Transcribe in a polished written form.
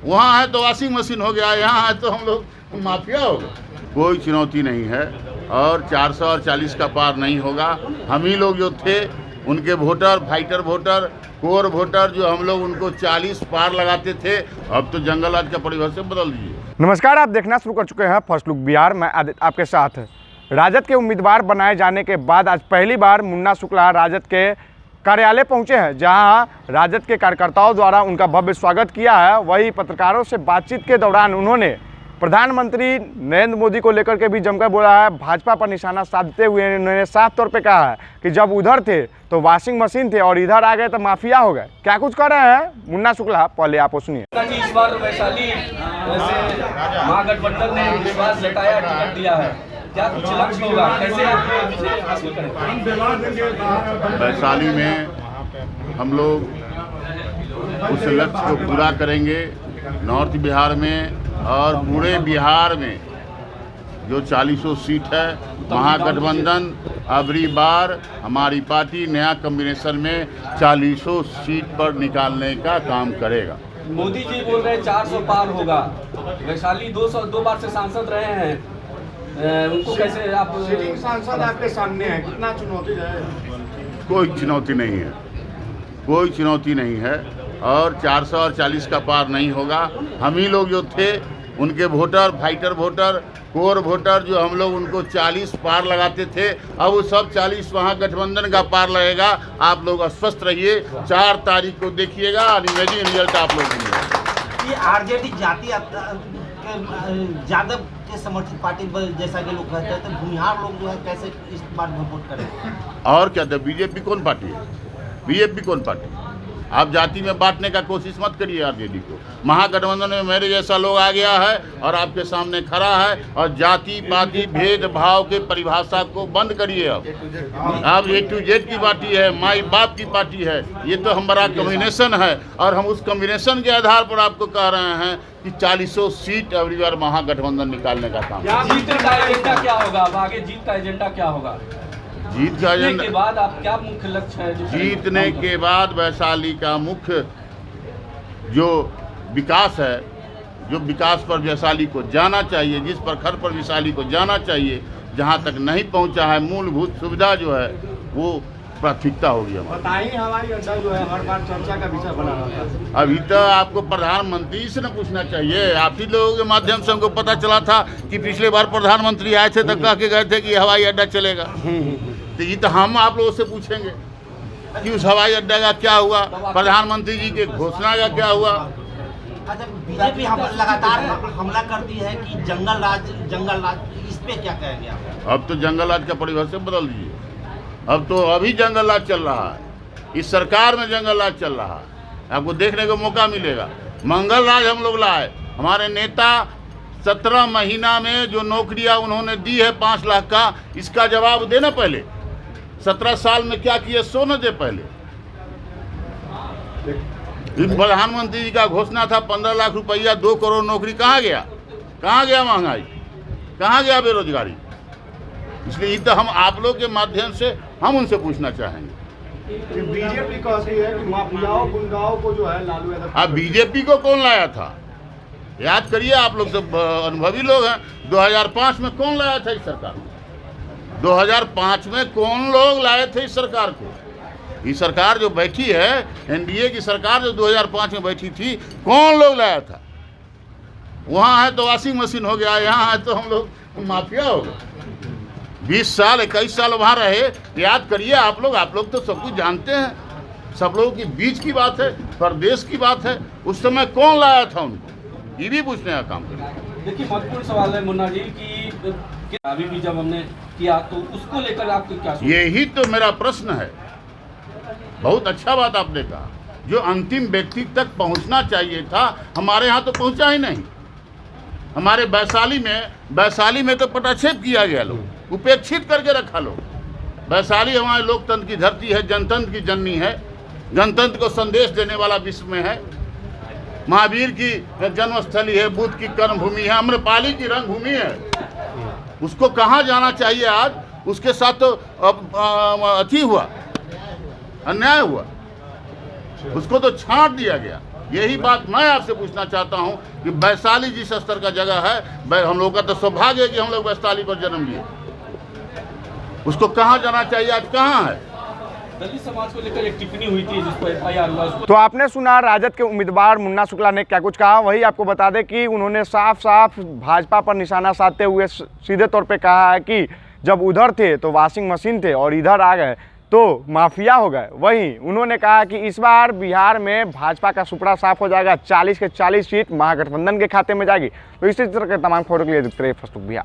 वहाँ है तो वॉशिंग मशीन हो गया, यहाँ है तो हम लोग माफिया हो गए। कोई चुनौती नहीं है और 440 का पार नहीं होगा। हम ही लोग जो थे उनके voter, fighter voter, core voter, जो हम लोग उनको 40 पार लगाते थे, अब तो जंगल राज का परिभाषा बदल दीजिए। नमस्कार, आप देखना शुरू कर चुके हैं फर्स्ट लुक बिहार। मैं आपके साथ राजद के उम्मीदवार बनाए जाने के बाद आज पहली बार मुन्ना शुक्ला राजद के कार्यालय पहुंचे हैं, जहां राजद के कार्यकर्ताओं द्वारा उनका भव्य स्वागत किया है। वही पत्रकारों से बातचीत के दौरान उन्होंने प्रधानमंत्री नरेंद्र मोदी को लेकर के भी जमकर बोला है। भाजपा पर निशाना साधते हुए उन्होंने साफ तौर पे कहा है कि जब उधर थे तो वॉशिंग मशीन थे और इधर आ गए तो माफिया हो गए। क्या कुछ कर रहे हैं मुन्ना शुक्ला, पहले आप सुनिए। इस बार वैशाली महागठबंधन ने विश्वास जताया, टिकट दिया है, क्या कुछ लक्ष्य होगा, कैसे हासिल करेंगे? वैशाली में हम लोग उस लक्ष्य को पूरा करेंगे। नॉर्थ बिहार में और पूरे बिहार में जो 40 सीट है, महागठबंधन अबरी बार हमारी पार्टी नया कॉम्बिनेशन में 40 सीट पर निकालने का काम करेगा। मोदी जी बोल रहे हैं 400 पार होगा। वैशाली 202 बार से सांसद रहे हैं, उनको कैसे आप सांसद आपके सामने है, कितना चुनौती है? कोई चुनौती नहीं है, कोई चुनौती नहीं है और 440 का पार नहीं होगा। हम ही लोग जो थे उनके voter, fighter voter, core voter, जो हम लोग उनको 40 पार लगाते थे, अब वो सब 40 वहाँ गठबंधन का पार लगेगा। आप लोग अस्वस्थ रहिए, 4 तारीख को देखिएगा अमेजिंग रिजल्ट आप लोग देंगे। ये आरजेडी जाति यादव के समर्थित पार्टी जैसा कि लोग कहते हैं, तो भूमिहार लोग जो है कैसे इस बार वोट करेंगे? और क्या था, बीजेपी कौन पार्टी है? बीजेपी कौन पार्टी? आप जाति में बांटने का कोशिश मत करिए आरजेडी को। महागठबंधन में मेरे जैसा लोग आ गया है और आपके सामने खड़ा है और जाति पाति भेदभाव के परिभाषा को बंद करिए। अब A to Z की पार्टी है, माई बाप की पार्टी है। ये तो हमारा कॉम्बिनेशन है और हम उस कॉम्बिनेशन के आधार पर आपको कह रहे हैं कि 40 सीट अगली बार महागठबंधन निकालने का काम। जीत का एजेंडा क्या होगा? अब आगे जीत का एजेंडा क्या होगा? जीत का एजेंडा के बाद आप क्या मुख्य लक्ष्य है? जीतने के बाद वैशाली का मुख्य जो विकास है, जो विकास पर वैशाली को जाना चाहिए, जिस प्रखर पर वैशाली को जाना चाहिए, जहां तक नहीं पहुंचा है, मूलभूत सुविधा जो है वो प्राथमिकता होगी हमारी। बताइए, हवाई अड्डा जो है हर बार चर्चा का विषय बना रहता है। अभी तो आपको प्रधानमंत्री से न पूछना चाहिए। आप ही लोगों के माध्यम से हमको पता चला था कि पिछले बार प्रधानमंत्री आए थे तो कह के गए थे कि हवाई अड्डा चलेगा। तो ये तो हम आप लोगों से पूछेंगे कि उस हवाई अड्डा का क्या हुआ, प्रधानमंत्री जी के घोषणा का क्या हुआ। अच्छा, बीजेपी लगातार हमला करती है कि जंगल राज, इस पे क्या कहेंगे आप? अब तो जंगल राज का परिभाषा बदल दीजिए। अब तो अभी जंगल राज चल रहा है, इस सरकार में जंगल राज चल रहा है। आपको देखने को मौका मिलेगा। मंगल राज हम लोग लाए। हमारे नेता 17 महीना में जो नौकरियां उन्होंने दी है 5 लाख का, इसका जवाब देना। पहले 17 साल में क्या किए सो न दे। पहले प्रधानमंत्री जी का घोषणा था 15 लाख रुपया, 2 करोड़ नौकरी। कहाँ गया? कहाँ गया महंगाई? कहाँ गया बेरोजगारी? इसलिए तो हम आप लोग के माध्यम से हम उनसे पूछना चाहेंगे। बीजेपी कहती है कि माफियाओं गुंडाओं को जो है लालू यादव। अब बीजेपी को कौन लाया था? याद करिए, आप लोग तो अनुभवी लोग हैं। 2005 में कौन लाया था इस सरकार को? 2005 में कौन लोग लाए थे इस सरकार को? ये सरकार जो बैठी है, एनडीए की सरकार जो 2005 में बैठी थी, कौन लोग लाया था? वहाँ है तो वॉशिंग मशीन हो गया, यहाँ है तो हम लोग माफिया हो गए। 20 साल 21 साल वहाँ रहे। याद करिए आप लोग तो सब कुछ जानते हैं। सब लोगों के बीच की बात है, प्रदेश की बात है। उस समय कौन लाया था उनको? ये भी पूछने का काम करें। देखिए, महत्वपूर्ण सवाल है मुन्ना जी कि अभी भी जब हमने किया तो उसको लेकर आपको क्या? यही तो मेरा प्रश्न है। बहुत अच्छा बात आपने कहा। जो अंतिम व्यक्ति तक पहुंचना चाहिए था, हमारे यहाँ तो पहुंचा ही नहीं। हमारे वैशाली में तो पटाक्षेप किया गया, लोग उपेक्षित करके रखा। लोग वैशाली हमारे लोकतंत्र की धरती है, जनतंत्र की जननी है, जनतंत्र को संदेश देने वाला विश्व में है। महावीर की जन्मस्थली है, बुद्ध की कर्मभूमि है, अम्रपाली की रंगभूमि है। उसको कहाँ जाना चाहिए आज? उसके साथ तो अति हुआ, अन्याय हुआ। उसको तो छांट दिया गया। यही बात मैं आपसे पूछना चाहता हूं कि वैशाली जिस स्तर का जगह है, हम लोगों का तो सौभाग्य है कि हम लोग वैशाली पर जन्म लिए। उसको कहाँ जाना चाहिए, आज कहाँ है? दलित समाज को लेकर एक टिप्पणी हुई थी जिसको FIR हुआ। तो आपने सुना राजद के उम्मीदवार मुन्ना शुक्ला ने क्या कुछ कहा। वही आपको बता दें कि उन्होंने साफ साफ भाजपा पर निशाना साधते हुए सीधे तौर पे कहा है कि जब उधर थे तो वॉशिंग मशीन थे और इधर आ गए तो माफिया हो गए। वहीं उन्होंने कहा कि इस बार बिहार में भाजपा का सुपड़ा साफ हो जाएगा, 40 के 40 सीट महागठबंधन के खाते में जाएगी। तो इसी तरह के तमाम खबरों के लिए देखते रहिए फर्स्ट लुक बिहार।